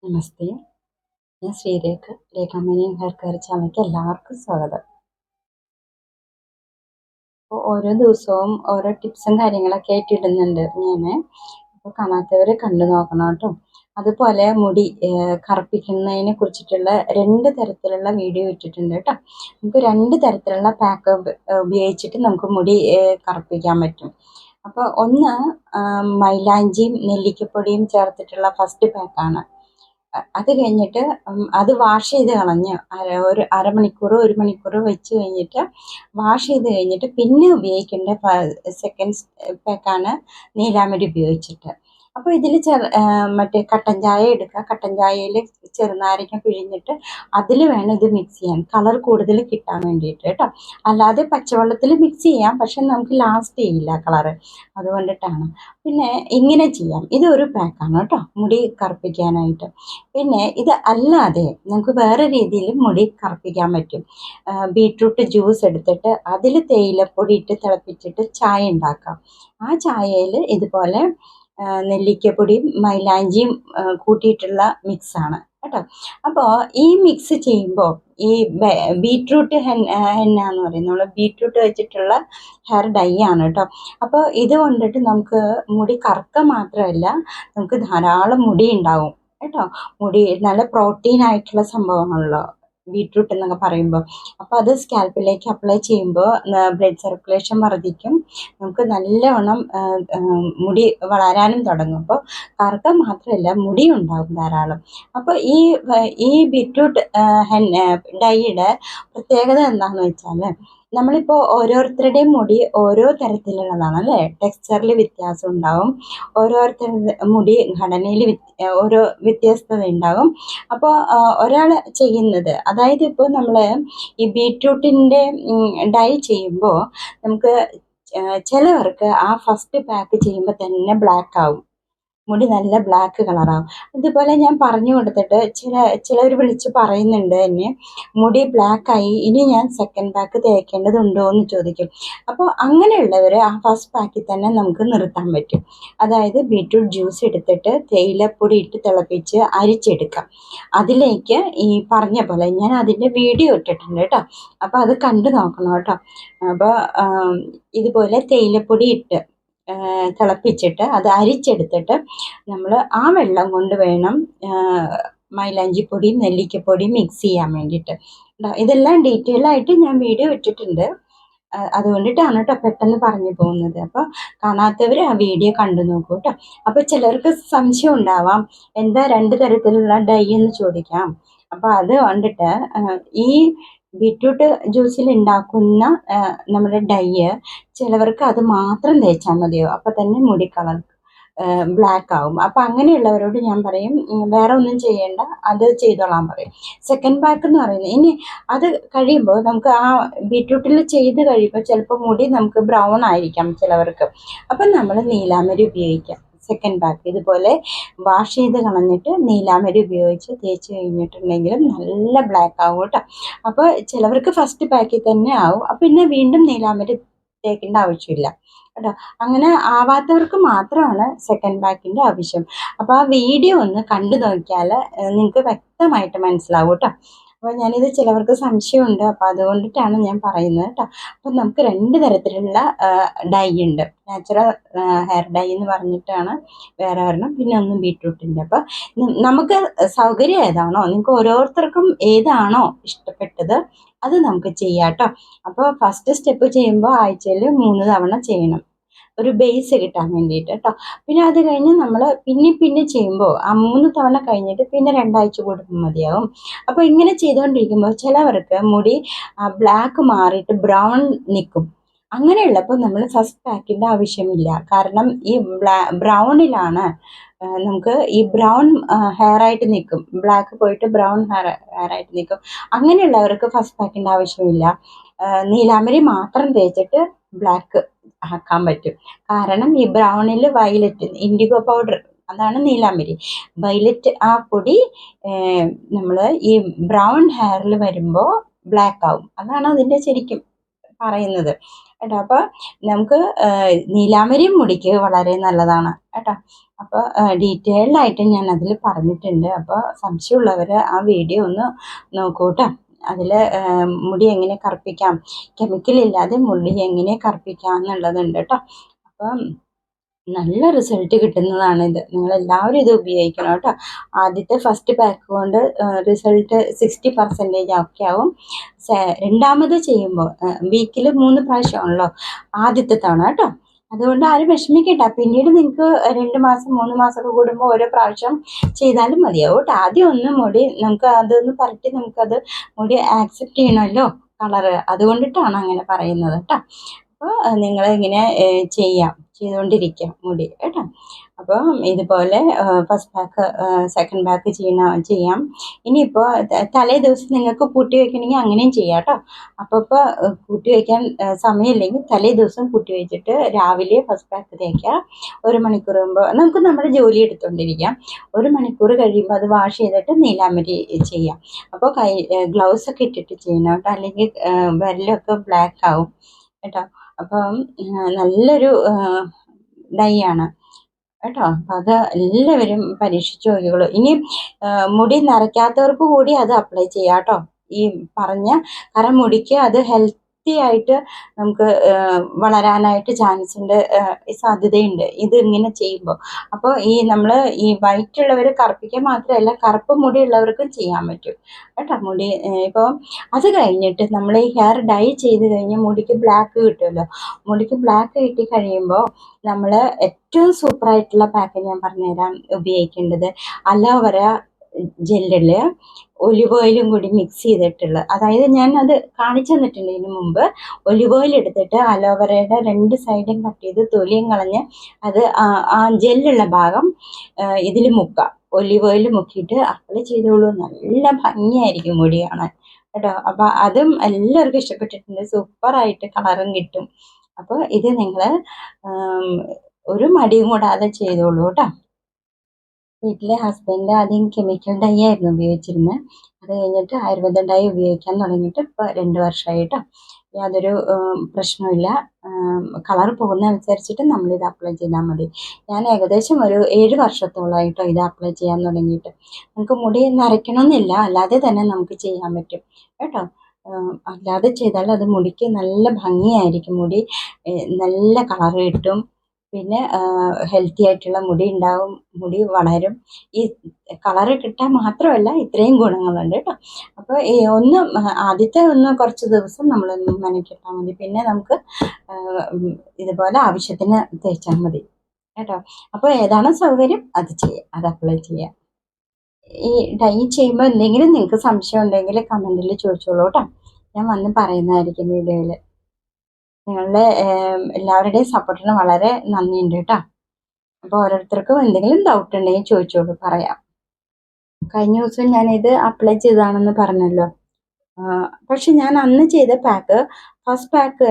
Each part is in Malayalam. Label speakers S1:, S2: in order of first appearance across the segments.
S1: നമസ്തേ. ഞാൻ ശ്രീരേഖ. രേഖാമണി ഹെയർ കെയർ ചാനലിലേക്ക് എല്ലാവർക്കും സ്വാഗതം. അപ്പോൾ ഓരോ ദിവസവും ഓരോ ടിപ്സും കാര്യങ്ങളൊക്കെ ആയിട്ട് ഇടുന്നുണ്ട് ഞാൻ. അപ്പോൾ കാണാത്തവർ കണ്ടു നോക്കണം കേട്ടോ. അതുപോലെ മുടി കറുപ്പിക്കുന്നതിനെ കുറിച്ചിട്ടുള്ള 2 തരത്തിലുള്ള വീഡിയോ ഇട്ടിട്ടുണ്ട് കേട്ടോ. നമുക്ക് 2 തരത്തിലുള്ള പാക്ക് ഉപയോഗിച്ചിട്ട് നമുക്ക് മുടി കറുപ്പിക്കാൻ പറ്റും. അപ്പോൾ ഒന്ന് മൈലാഞ്ചിയും നെല്ലിക്കപ്പൊടിയും ചേർത്തിട്ടുള്ള ഫസ്റ്റ് പാക്കാണ്. അത് കഴിഞ്ഞിട്ട് അത് വാഷ് ചെയ്ത് കളഞ്ഞ് ഒരു അരമണിക്കൂറോ 1 മണിക്കൂറോ വെച്ച് കഴിഞ്ഞിട്ട് വാഷ് ചെയ്ത് കഴിഞ്ഞിട്ട് പിന്നെ ഉപയോഗിക്കേണ്ട സെക്കൻഡ് പാക്കാണ് നീലാംബരി ഉപയോഗിച്ചിട്ട്. അപ്പോൾ ഇതിൽ മറ്റേ കട്ടൻ ചായ എടുക്കുക. കട്ടൻ ചായയിൽ ചെറുനാരങ്ങ പിഴിഞ്ഞിട്ട് അതിൽ വേണം ഇത് മിക്സ് ചെയ്യാൻ, കളർ കൂടുതൽ കിട്ടാൻ വേണ്ടിയിട്ട് കേട്ടോ. അല്ലാതെ പച്ചവെള്ളത്തിൽ മിക്സ് ചെയ്യാം, പക്ഷെ നമുക്ക് ലാസ്റ്റ് ചെയ്യില്ല കളറ്, അതുകൊണ്ടിട്ടാണ്. പിന്നെ ഇങ്ങനെ ചെയ്യാം. ഇതൊരു പാക്കാണ് കേട്ടോ മുടി കറുപ്പിക്കാനായിട്ട്. പിന്നെ ഇത് അല്ലാതെ നമുക്ക് വേറെ രീതിയിൽ മുടി കറുപ്പിക്കാൻ പറ്റും. ബീട്രൂട്ട് ജ്യൂസ് എടുത്തിട്ട് അതിൽ തേയിലപ്പൊടി ഇട്ട് തിളപ്പിച്ചിട്ട് ചായ ഉണ്ടാക്കാം. ആ ചായയിൽ ഇതുപോലെ നെല്ലിക്കപ്പൊടിയും മൈലാഞ്ചിയും കൂട്ടിയിട്ടുള്ള മിക്സാണ് കേട്ടോ. അപ്പോൾ ഈ മിക്സ് ചെയ്യുമ്പോൾ ഈ ബീട്രൂട്ട് ഹെന്ന എന്ന് പറയും, നമ്മൾ ബീട്രൂട്ട് വെച്ചിട്ടുള്ള ഹെയർ ഡൈ ആണ് കേട്ടോ. അപ്പോൾ ഇത് കൊണ്ടിട്ട് നമുക്ക് മുടി കറുക്ക മാത്രമല്ല, നമുക്ക് ധാരാളം മുടി ഉണ്ടാവും കേട്ടോ. മുടി നല്ല പ്രോട്ടീൻ ആയിട്ടുള്ള സംഭവമാണല്ലോ ബീട്രൂട്ട് എന്നൊക്കെ പറയുമ്പോൾ. അപ്പോൾ അത് സ്കാൽപ്പിലേക്ക് അപ്ലൈ ചെയ്യുമ്പോൾ ബ്ലഡ് സർക്കുലേഷൻ വർദ്ധിക്കും, നമുക്ക് നല്ലവണ്ണം മുടി വളരാനും തുടങ്ങും. അപ്പോൾ കറുക്കാൻ മാത്രമല്ല മുടി ഉണ്ടാകും ധാരാളം. അപ്പോൾ ഈ ബീട്രൂട്ട് ഡൈയുടെ പ്രത്യേകത എന്താണെന്ന് വെച്ചാൽ, നമ്മളിപ്പോൾ ഓരോരുത്തരുടെയും മുടി ഓരോ തരത്തിലുള്ളതാണ് അല്ലേ, ടെക്സ്ചറിൽ വ്യത്യാസം ഉണ്ടാവും, ഓരോരുത്തരുടെ മുടി ഘടനയിൽ ഓരോ വ്യത്യസ്തത ഉണ്ടാകും. അപ്പോൾ ഒരാൾ ചെയ്യുന്നത്, അതായത് ഇപ്പോൾ നമ്മൾ ഈ ബീട്രൂട്ടിൻ്റെ ഡൈ ചെയ്യുമ്പോൾ നമുക്ക് ചിലവർക്ക് ആ ഫസ്റ്റ് പാക്ക് ചെയ്യുമ്പോൾ തന്നെ ബ്ലാക്ക് ആവും, മുടി നല്ല ബ്ലാക്ക് കളറാവും. ഇതുപോലെ ഞാൻ പറഞ്ഞു കൊടുത്തിട്ട് ചിലർ വിളിച്ച് പറയുന്നുണ്ട് എന്നെ, മുടി ബ്ലാക്കായി, ഇനി ഞാൻ സെക്കൻഡ് പാക്ക് തേക്കേണ്ടതുണ്ടോ എന്ന് ചോദിക്കും. അപ്പോൾ അങ്ങനെയുള്ളവർ ആ ഫസ്റ്റ് പാക്കിൽ തന്നെ നമുക്ക് നിർത്താൻ പറ്റും. അതായത് ബീട്രൂട്ട് ജ്യൂസ് എടുത്തിട്ട് തേയിലപ്പൊടി ഇട്ട് തിളപ്പിച്ച് അരിച്ചെടുക്കാം. അതിലേക്ക് ഈ പറഞ്ഞ പോലെ ഞാൻ അതിൻ്റെ വീഡിയോ ഇട്ടിട്ടുണ്ട് കേട്ടോ, അപ്പോൾ അത് കണ്ടു നോക്കണം കേട്ടോ. അപ്പോൾ ഇതുപോലെ തേയിലപ്പൊടി ഇട്ട് തിളപ്പിച്ചിട്ട് അത് അരിച്ചെടുത്തിട്ട് നമ്മൾ ആ വെള്ളം കൊണ്ട് വേണം മൈലാഞ്ചിപ്പൊടിയും നെല്ലിക്കപ്പൊടിയും മിക്സ് ചെയ്യാൻ വേണ്ടിയിട്ട്. ഇതെല്ലാം ഡീറ്റെയിൽ ആയിട്ട് ഞാൻ വീഡിയോ ഇട്ടിട്ടുണ്ട്, അതുകൊണ്ടിട്ടാണ് കേട്ടോ പെട്ടെന്ന് പറഞ്ഞു പോകുന്നത്. അപ്പോൾ കാണാത്തവർ ആ വീഡിയോ കണ്ടു നോക്കൂ കേട്ടോ. അപ്പോൾ ചിലർക്ക് സംശയം ഉണ്ടാവാം, എന്താ 2 തരത്തിലുള്ള ഡൈ എന്ന് ചോദിക്കാം. അപ്പോൾ അത് കണ്ടിട്ട് ഈ ബീട്രൂട്ട് ജ്യൂസിൽ ഉണ്ടാക്കുന്ന നമ്മുടെ ഡൈ ചിലവർക്ക് അത് മാത്രം തേച്ചാൽ മതിയോ, അപ്പോൾ തന്നെ മുടി കളർ ബ്ലാക്ക് ആവും. അപ്പം അങ്ങനെയുള്ളവരോട് ഞാൻ പറയും, വേറെ ഒന്നും ചെയ്യേണ്ട, അത് ചെയ്തോളാൻ പറയും. സെക്കൻഡ് പാക്ക് എന്ന് പറയുന്നത്, ഇനി അത് കഴിയുമ്പോൾ നമുക്ക് ആ ബീട്രൂട്ടിൽ ചെയ്ത് കഴിയുമ്പോൾ ചിലപ്പോൾ മുടി നമുക്ക് ബ്രൗൺ ആയിരിക്കാം ചിലവർക്ക്. അപ്പം നമ്മൾ നീലാംബരി ഉപയോഗിക്കാം സെക്കൻഡ് പാക്ക്. ഇതുപോലെ വാഷ് ചെയ്ത് കളഞ്ഞിട്ട് നീലാംബരി ഉപയോഗിച്ച് തേച്ച് കഴിഞ്ഞിട്ടുണ്ടെങ്കിലും നല്ല ബ്ലാക്ക് ആവും കേട്ടോ. അപ്പോൾ ചിലവർക്ക് ഫസ്റ്റ് പാക്കിൽ തന്നെ ആവും, പിന്നെ വീണ്ടും നീലാംബരി തേക്കേണ്ട ആവശ്യമില്ല കേട്ടോ. അങ്ങനെ ആവാത്തവർക്ക് മാത്രമാണ് സെക്കൻഡ് പാക്കിൻ്റെ ആവശ്യം. അപ്പോൾ ആ വീഡിയോ ഒന്ന് കണ്ടു നോക്കിയാൽ നിങ്ങൾക്ക് വ്യക്തമായിട്ട് മനസ്സിലാവും കേട്ടോ. അപ്പോൾ ഞാനിത് ചിലവർക്ക് സംശയമുണ്ട്, അപ്പോൾ അതുകൊണ്ടിട്ടാണ് ഞാൻ പറയുന്നത് കേട്ടോ. അപ്പം നമുക്ക് 2 തരത്തിലുള്ള ഡൈ ഉണ്ട്. നാച്ചുറൽ ഹെയർ ഡൈ എന്ന് പറഞ്ഞിട്ടാണ് വേറെ ഒരെണ്ണം, പിന്നെ ഒന്ന് ബീട്രൂട്ടിൻ്റെ. അപ്പോൾ നമുക്ക് സൗകര്യം ഏതാണോ, നിങ്ങൾക്ക് ഓരോരുത്തർക്കും ഏതാണോ ഇഷ്ടപ്പെട്ടത് അത് നമുക്ക് ചെയ്യാം കേട്ടോ. അപ്പോൾ ഫസ്റ്റ് സ്റ്റെപ്പ് ചെയ്യുമ്പോൾ ആഴ്ചയിൽ 3 തവണ ചെയ്യണം, ഒരു ബേസ് കിട്ടാൻ വേണ്ടിയിട്ട് കേട്ടോ. പിന്നെ അത് കഴിഞ്ഞ് നമ്മൾ പിന്നെ ചെയ്യുമ്പോൾ ആ 3 തവണ കഴിഞ്ഞിട്ട് പിന്നെ 2 ആഴ്ച കൂടുമ്പോൾ മതിയാവും. അപ്പോൾ ഇങ്ങനെ ചെയ്തുകൊണ്ടിരിക്കുമ്പോൾ ചിലവർക്ക് മുടി ബ്ലാക്ക് മാറിയിട്ട് ബ്രൗൺ നിൽക്കും. അങ്ങനെയുള്ളപ്പോൾ നമ്മൾ ഫസ്റ്റ് പാക്കിൻ്റെ ആവശ്യമില്ല, കാരണം ഈ ബ്രൗണിലാണ് നമുക്ക് ഈ ബ്രൗൺ ഹെയർ ആയിട്ട് നിൽക്കും, ബ്ലാക്ക് പോയിട്ട് ബ്രൗൺ ഹെയർ ആയിട്ട് നിൽക്കും. അങ്ങനെയുള്ളവർക്ക് ഫസ്റ്റ് പാക്കിൻ്റെ ആവശ്യമില്ല, നീലാംബരി മാത്രം തേച്ചിട്ട് ബ്ലാക്ക് ആക്കാൻ പറ്റും. കാരണം ഈ ബ്രൗണിൽ വയലറ്റ് ഇൻഡിഗോ പൗഡർ, അതാണ് നീലാംബരി. വയലറ്റ് ആ പൊടി നമ്മൾ ഈ ബ്രൗൺ ഹെയറിൽ വരുമ്പോൾ ബ്ലാക്ക് ആവും, അതാണ് അതിൻ്റെ ശരിക്കും പറയുന്നത് കേട്ടോ. അപ്പോൾ നമുക്ക് നീലാംബരി മുടിക്ക് വളരെ നല്ലതാണ് കേട്ടോ. കേട്ടോ. അപ്പോൾ ഡീറ്റെയിൽഡ് ആയിട്ട് ഞാൻ അതിൽ പറഞ്ഞിട്ടുണ്ട്. അപ്പോൾ സംശയമുള്ളവർ ആ വീഡിയോ ഒന്ന് നോക്കൂ കേട്ടോ. അതിൽ മുടി എങ്ങനെ കറുപ്പിക്കാം, കെമിക്കലില്ലാതെ മുടി എങ്ങനെ കറുപ്പിക്കാം എന്നുള്ളതുണ്ട് കേട്ടോ. അപ്പം നല്ല റിസൾട്ട് കിട്ടുന്നതാണിത്. നിങ്ങളെല്ലാവരും ഇത് ഉപയോഗിക്കണം കേട്ടോ. ആദ്യത്തെ ഫസ്റ്റ് പാക്ക് കൊണ്ട് റിസൾട്ട് 60% ഒക്കെ ആവും. രണ്ടാമത് ചെയ്യുമ്പോൾ വീക്കിൽ 3 പ്രാവശ്യമാണല്ലോ ആദ്യത്തെ തവണ കേട്ടോ. അതുകൊണ്ട് ആരും വിഷമിക്കണ്ട. പിന്നീട് നിങ്ങൾക്ക് 2 മാസം 3 മാസമൊക്കെ കൂടുമ്പോൾ ഓരോ പ്രാവശ്യം ചെയ്താലും മതിയാവും കേട്ടോ. ആദ്യം ഒന്ന് മുടി നമുക്ക് അതൊന്ന് പരട്ടി നമുക്കത് മുടി ആക്സെപ്റ്റ് ചെയ്യണമല്ലോ കളറ്. അതുകൊണ്ടിട്ടാണ് അങ്ങനെ പറയുന്നത് കേട്ടോ. അപ്പോൾ നിങ്ങളിങ്ങനെ ചെയ്തുകൊണ്ടിരിക്കുക മുടി കേട്ടോ. അപ്പോൾ ഇതുപോലെ ഫസ്റ്റ് പാക്ക് സെക്കൻഡ് പാക്ക് ചെയ്യാം. ഇനിയിപ്പോൾ തലേ ദിവസം നിങ്ങൾക്ക് കൂട്ടി വയ്ക്കണമെങ്കിൽ അങ്ങനെയും ചെയ്യാം കേട്ടോ. അപ്പോൾ കൂട്ടി വയ്ക്കാൻ സമയമില്ലെങ്കിൽ തലേ ദിവസം കൂട്ടി വെച്ചിട്ട് രാവിലെ ഫസ്റ്റ് പാക്ക് തേക്കുക. 1 മണിക്കൂർ മുമ്പ് നമുക്ക് നമ്മുടെ ജോലി എടുത്തുകൊണ്ടിരിക്കാം. 1 മണിക്കൂർ കഴിയുമ്പോൾ അത് വാഷ് ചെയ്തിട്ട് നീലാമരി ചെയ്യാം. അപ്പോൾ ഗ്ലൗസൊക്കെ ഇട്ടിട്ട് ചെയ്യണം കേട്ടോ, അല്ലെങ്കിൽ വിരലൊക്കെ ബ്ലാക്ക് ആവും കേട്ടോ. അപ്പം നല്ലൊരു ഡൈ ആണ് കേട്ടോ. അപ്പം അത് എല്ലാവരും പരീക്ഷിച്ച് നോക്കിക്കോളൂ. ഇനി മുടി നരയ്ക്കാത്തവർക്ക് കൂടി അത് അപ്ലൈ ചെയ്യാം കേട്ടോ. ഈ പറഞ്ഞ കാരണം മുടിക്ക് അത് ഹെൽത്തി ആയിട്ട് നമുക്ക് വളരാനായിട്ട് ചാൻസ് ഉണ്ട്, സാധ്യതയുണ്ട് ഇത് ഇങ്ങനെ ചെയ്യുമ്പോൾ. അപ്പോൾ നമ്മൾ ഈ വൈറ്റ് ഉള്ളവർ കറുപ്പിക്കാൻ മാത്രമല്ല, കറുപ്പ് മുടിയുള്ളവർക്കും ചെയ്യാൻ പറ്റും കേട്ടോ. മുടി ഇപ്പോൾ അത് കഴിഞ്ഞിട്ട് നമ്മൾ ഈ ഹെയർ ഡൈ ചെയ്ത് കഴിഞ്ഞ് മുടിക്ക് ബ്ലാക്ക് കിട്ടുമല്ലോ. മുടിക്ക് ബ്ലാക്ക് കിട്ടി കഴിയുമ്പോൾ നമ്മൾ ഏറ്റവും സൂപ്പറായിട്ടുള്ള പാക്ക് ഞാൻ പറഞ്ഞുതരാം ഉപയോഗിക്കേണ്ടത്. അലോവര ജെല്ലിൽ ഒലിവ് ഓയിലും കൂടി മിക്സ് ചെയ്തിട്ടുള്ള, അതായത് ഞാൻ അത് കാണിച്ചു തന്നിട്ടുണ്ട് ഇതിന് മുമ്പ്. ഒലിവ് ഓയിൽ എടുത്തിട്ട് അലോവരയുടെ 2 സൈഡും കട്ട് ചെയ്ത് തൊലിയും കളഞ്ഞ് അത് ആ ജെല്ലുള്ള ഭാഗം ഇതിൽ മുക്കാം. ഒലിവ് ഓയിൽ മുക്കിയിട്ട് അപ്ലൈ ചെയ്തോളൂ. നല്ല ഭംഗിയായിരിക്കും മുടി കാണാൻ കേട്ടോ. അപ്പോൾ അതും എല്ലാവർക്കും ഇഷ്ടപ്പെട്ടിട്ടുണ്ട്. സൂപ്പറായിട്ട് കളറും കിട്ടും. അപ്പോൾ ഇത് നിങ്ങൾ ഒരു മടിയും കൂടാതെ ചെയ്തോളൂ കേട്ടോ. വീട്ടിലെ ഹസ്ബൻഡ് ആദ്യം കെമിക്കൽ ഡൈ ആയിരുന്നു ഉപയോഗിച്ചിരുന്നത്. അത് കഴിഞ്ഞിട്ട് ആയുർവേദ ഡൈ ഉപയോഗിക്കാൻ തുടങ്ങിയിട്ട് ഇപ്പോൾ 2 വർഷമായി കേട്ടോ. യാതൊരു പ്രശ്നമില്ല. കളർ പോകുന്നതനുസരിച്ചിട്ട് നമ്മളിത് അപ്ലൈ ചെയ്താൽ മതി. ഞാൻ ഏകദേശം ഒരു 7 വർഷത്തോളമായിട്ടോ ഇത് അപ്ലൈ ചെയ്യാൻ തുടങ്ങിയിട്ട്. നമുക്ക് മുടി നരയ്ക്കണമെന്നില്ല, അല്ലാതെ തന്നെ നമുക്ക് ചെയ്യാൻ പറ്റും കേട്ടോ. അല്ലാതെ ചെയ്താൽ അത് മുടിക്ക് നല്ല ഭംഗിയായിരിക്കും. മുടി നല്ല കളർ കിട്ടും. പിന്നെ ഹെൽത്തി ആയിട്ടുള്ള മുടി ഉണ്ടാവും, മുടി വളരും. ഈ കളറ് കിട്ടാൻ മാത്രമല്ല ഇത്രയും ഗുണങ്ങളുണ്ട് കേട്ടോ. അപ്പോൾ ആദ്യത്തെ കുറച്ച് ദിവസം നമ്മളൊന്ന് മെനക്കെട്ടാൽ മതി. പിന്നെ നമുക്ക് ഇതുപോലെ ആവശ്യത്തിന് തേച്ചാൽ മതി കേട്ടോ. അപ്പോൾ ഏതാണോ സൗകര്യം അത് ചെയ്യാം, അത് അപ്ലൈ ചെയ്യാം. ഈ ഡൈ ചെയ്യുമ്പോൾ എന്തെങ്കിലും നിങ്ങൾക്ക് സംശയം ഉണ്ടെങ്കിൽ കമൻറ്റിൽ ചോദിച്ചോളൂ കേട്ടോ. ഞാൻ വന്ന് പറയുന്നതായിരിക്കും വീഡിയോയിൽ. നിങ്ങളുടെ എല്ലാവരുടെയും സപ്പോർട്ടിന് വളരെ നന്ദിയുണ്ട് കേട്ടോ. അപ്പോൾ ഓരോരുത്തർക്കും എന്തെങ്കിലും ഡൗട്ട് ഉണ്ടെങ്കിൽ ചോദിച്ചോളൂ, പറയാം. കഴിഞ്ഞ ദിവസം ഞാനിത് അപ്ലൈ ചെയ്തതാണെന്ന് പറഞ്ഞല്ലോ. പക്ഷെ ഞാൻ അന്ന് ചെയ്ത പാക്ക്, ഫസ്റ്റ് പാക്ക്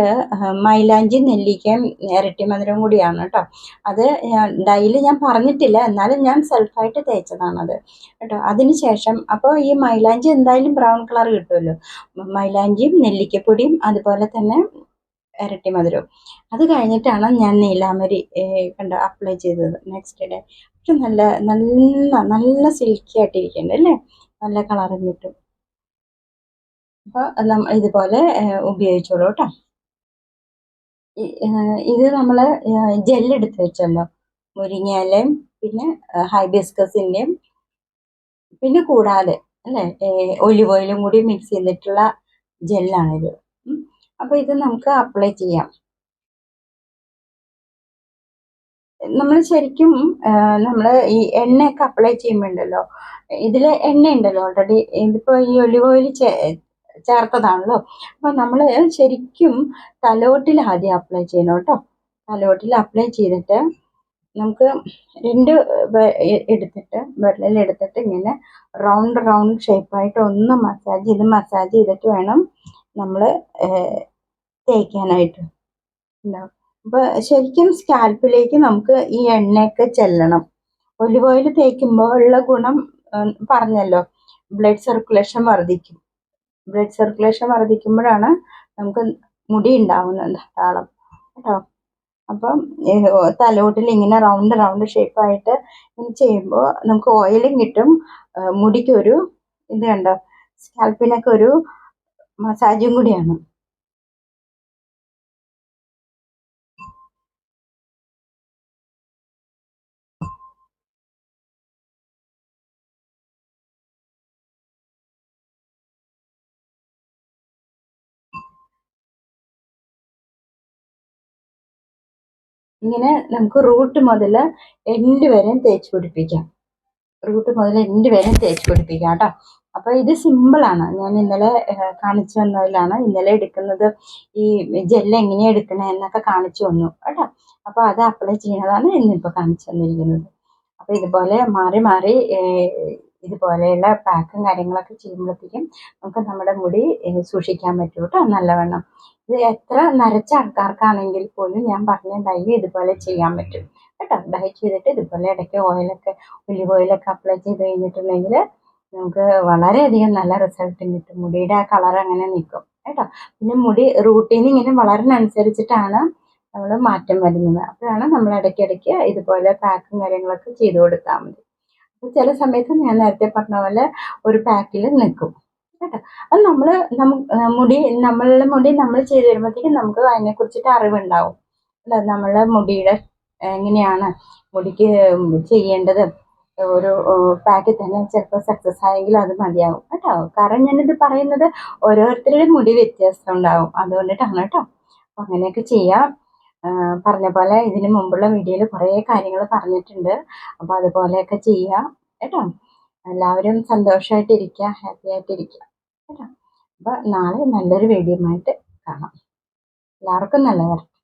S1: മൈലാഞ്ചി നെല്ലിക്കയും ഇരട്ടി മധുരവും കൂടിയാണ് കേട്ടോ. അത് ഡൈലി ഞാൻ പറഞ്ഞിട്ടില്ല, എന്നാലും ഞാൻ സെൽഫായിട്ട് തേച്ചതാണത് കേട്ടോ. അതിന് ശേഷം അപ്പോൾ ഈ മൈലാഞ്ചി എന്തായാലും ബ്രൗൺ കളർ കിട്ടുമല്ലോ. മൈലാഞ്ചിയും നെല്ലിക്കപ്പൊടിയും അതുപോലെ തന്നെ ഇരട്ടി മധുരവും. അത് കഴിഞ്ഞിട്ടാണ് ഞാൻ നീലാമരി അപ്ലൈ ചെയ്തത് നെക്സ്റ്റ് ഡേ. പക്ഷെ നല്ല നല്ല നല്ല സിൽക്കി ആയിട്ടിരിക്കുന്നുണ്ട് അല്ലേ, നല്ല കളറും കിട്ടും. അപ്പോൾ ഇതുപോലെ ഉപയോഗിച്ചോളൂ കേട്ടോ. ഇത് നമ്മൾ ജെല്ലെടുത്ത് വെച്ചല്ലോ, മുരിങ്ങയിലയും പിന്നെ ഹൈബിസ്കസിൻ്റെയും പിന്നെ കൂടാതെ അല്ലേ ഒലിവ് ഓയിലും കൂടി മിക്സ് ചെയ്തിട്ടുള്ള ജെല്ലാണിത്. അപ്പോൾ ഇത് നമുക്ക് അപ്ലൈ ചെയ്യാം. നമ്മൾ ശരിക്കും നമ്മൾ ഈ എണ്ണയൊക്കെ അപ്ലൈ ചെയ്യുമ്പോൾ ഉണ്ടല്ലോ, ഇതിൽ എണ്ണ ഉണ്ടല്ലോ ഓൾറെഡി. ഇതിപ്പോൾ ഈ ഒലിവ് ഓയിൽ ചേർത്തതാണല്ലോ. അപ്പോൾ നമ്മൾ ശരിക്കും തലോട്ടിൽ ആദ്യം അപ്ലൈ ചെയ്യണം കേട്ടോ. തലോട്ടിൽ അപ്ലൈ ചെയ്തിട്ട് നമുക്ക് 2 എടുത്തിട്ട് വിരലിലെടുത്തിട്ട് ഇങ്ങനെ റൗണ്ട് ഷേപ്പായിട്ട് ഒന്ന് മസാജ് ചെയ്തിട്ട് വേണം നമ്മൾ തേക്കാനായിട്ട് ഉണ്ടാവും. അപ്പോൾ ശരിക്കും സ്കാൽപ്പിലേക്ക് നമുക്ക് ഈ എണ്ണയൊക്കെ ചെല്ലണം. ഒലിവ് ഓയിൽ തേക്കുമ്പോൾ ഉള്ള ഗുണം പറഞ്ഞല്ലോ, ബ്ലഡ് സർക്കുലേഷൻ വർദ്ധിക്കും. ബ്ലഡ് സർക്കുലേഷൻ വർദ്ധിക്കുമ്പോഴാണ് നമുക്ക് മുടി ഉണ്ടാവുന്നത് ധാരാളം കേട്ടോ. അപ്പം തലോട്ടിൽ ഇങ്ങനെ റൗണ്ട് റൗണ്ട് ഷേപ്പായിട്ട് ഇങ്ങനെ ചെയ്യുമ്പോൾ നമുക്ക് ഓയിലും കിട്ടും, മുടിക്കൊരു ഇത് കണ്ടോ, സ്കാൽപ്പിനൊക്കെ ഒരു മസാജും കൂടിയാണ്. ഇങ്ങനെ നമുക്ക് റൂട്ട് മുതൽ എൻഡ് വരെയും തേച്ച് പിടിപ്പിക്കാം. റൂട്ട് മുതൽ എൻഡ് വരെ തേച്ച് പിടിപ്പിക്കാം കേട്ടോ. അപ്പോൾ ഇത് സിമ്പിളാണ്. ഞാൻ ഇന്നലെ കാണിച്ചു തന്നതിലാണ് ഇന്നലെ എടുക്കുന്നത്. ഈ ജെല്ല് എങ്ങനെയാണ് എടുക്കണേ എന്നൊക്കെ കാണിച്ചു തന്നു കേട്ടോ. അപ്പോൾ അത് അപ്ലൈ ചെയ്യുന്നതാണ് ഇന്നിപ്പോൾ കാണിച്ചു തന്നിരിക്കുന്നത്. അപ്പോൾ ഇതുപോലെ മാറി മാറി ഇതുപോലെയുള്ള പാക്കും കാര്യങ്ങളൊക്കെ ചെയ്യുമ്പോഴത്തേക്കും നമുക്ക് നമ്മുടെ മുടി സൂക്ഷിക്കാൻ പറ്റും കേട്ടോ നല്ലവണ്ണം. ഇത് എത്ര നരച്ച ആൾക്കാർക്കാണെങ്കിൽ പോലും ഞാൻ പറഞ്ഞ ഡൈ ഇതുപോലെ ചെയ്യാൻ പറ്റും കേട്ടോ. ഡൈ ചെയ്തിട്ട് ഇതുപോലെ ഇടയ്ക്ക് ഓയിലൊക്കെ, ഒലിവ് ഓയിലൊക്കെ അപ്ലൈ ചെയ്ത് കഴിഞ്ഞിട്ടുണ്ടെങ്കിൽ നമുക്ക് വളരെയധികം നല്ല റിസൾട്ടും കിട്ടും. മുടിയുടെ ആ കളർ അങ്ങനെ നിൽക്കും കേട്ടോ. പിന്നെ മുടി റൂട്ടിൽ നിന്ന് ഇങ്ങനെ വളരുന്നതനുസരിച്ചിട്ടാണ് നമ്മൾ മാറ്റം വരുന്നത്. അപ്പോഴാണ് നമ്മൾ ഇടയ്ക്കിടയ്ക്ക് ഇതുപോലെ പാക്കും കാര്യങ്ങളൊക്കെ ചെയ്ത് കൊടുത്താൽ മതി. അപ്പോൾ ചില സമയത്ത് ഞാൻ നേരത്തെ പറഞ്ഞ പോലെ ഒരു പാക്കിൽ നിൽക്കും കേട്ടോ. അത് നമ്മളുടെ മുടി നമ്മൾ ചെയ്ത് വരുമ്പോഴത്തേക്കും നമുക്ക് അതിനെക്കുറിച്ചിട്ട് അറിവുണ്ടാവും. അല്ല, നമ്മളുടെ മുടിയുടെ എങ്ങനെയാണ് മുടിക്ക് ചെയ്യേണ്ടത്. ഒരു പാക്കിൽ തന്നെ ചിലപ്പോൾ സക്സസ് ആയെങ്കിൽ അത് മതിയാവും കേട്ടോ. കാരണം ഞാനിത് പറയുന്നത് ഓരോരുത്തരുടെയും മുടി വ്യത്യാസം ഉണ്ടാവും, അതുകൊണ്ടിട്ടാണ് കേട്ടോ. അപ്പം അങ്ങനെയൊക്കെ ചെയ്യാം. പറഞ്ഞ പോലെ ഇതിന് മുമ്പുള്ള വീഡിയോയിൽ കുറേ കാര്യങ്ങൾ പറഞ്ഞിട്ടുണ്ട്. അപ്പോൾ അതുപോലെയൊക്കെ ചെയ്യാം കേട്ടോ. എല്ലാവരും സന്തോഷമായിട്ടിരിക്കുക, ഹാപ്പി ആയിട്ടിരിക്കുക കേട്ടോ. അപ്പോൾ നാളെ നല്ലൊരു വീഡിയോ ആയിട്ട് കാണാം. എല്ലാവർക്കും നല്ല വരട്ടെ.